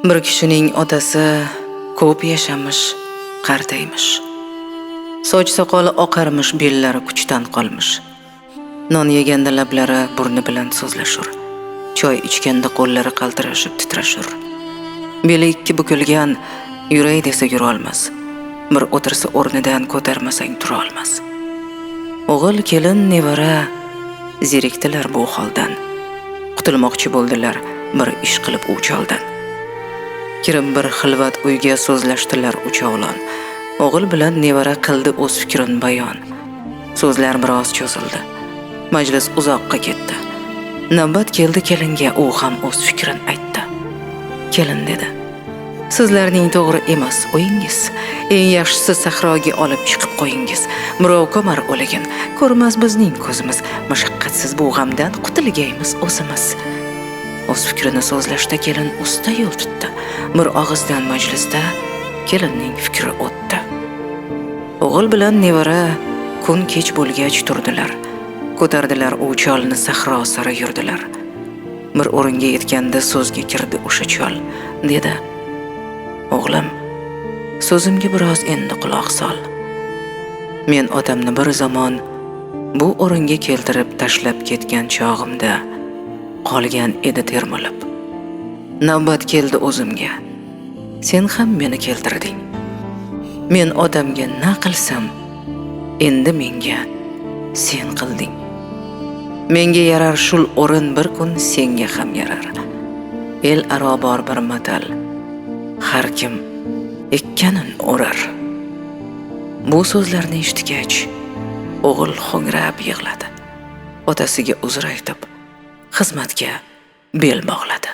Bir kishining otasi ko'p yashamış, qartaymish. Soch soqoli oqarmish, bellari kuchdan qolmish. Non yeganda lablari burni bilan so'zlashur. Choy ichganda qo'llari qaltirashib titrashur. Beli ikki bukilgan, yuray desa yura olmas. Bir o'tirsa o'rnidan ko'tarmasang tura olmas. O'g'il, kelin, nevara zerikdilar bu holdan. Qutulmoqchi bo'ldilar bir ish qilib ucholdan. Kirib bir xilvat uyga so'zlashdilar uchovlon. O'g'il bilan nevara qildi o'z fikrin bayon. So'zlar biroz cho'zildi. Majlis uzoqqa ketdi. Navbat keldi kelinga, u ham o'z fikrin aytdi. Kelin dedi: "Sizlarning to'g'ri emas o'yingiz. Eng yaxshisi sahroga olib chiqib qo'yingiz. Birov ko'mar o'ligin, ko'rmas bizning ko'zimiz. Mashaqqatsiz bu g'amdan qutulgaymiz o'zimiz." O'z fikrini so'zlashda kelin usta yo'l tutdi. Bir og'izdan majlisda kelinning fikri o'tdi. O'g'il bilan nevara kun kech bo'lgach turdilar. Ko'tardilar u cholni, sahro sari yurdilar. Bir o'ringa yetganda so'zga kirdi o'sha chol. Dedi: "O'g'lim, so'zimga biroz endi quloq sol. Men otamni bir zamon bu o'ringa keltirib tashlab ketgan chog'imda qolgan edi termilib. Navbat keldi o'zimga. Sen ham meni keltirding. Men odamga na qilsam, endi menga sen qilding. Menga yarar shul o'rin bir kun senga ham yarar. El aro bor bir matal, har kim ekkanin o'rar." Bu so'zlarni eshitgach, o'g'il ho'ngrab yig'ladi. Otasiga uzr aytib, xizmatga bel bog'ladi.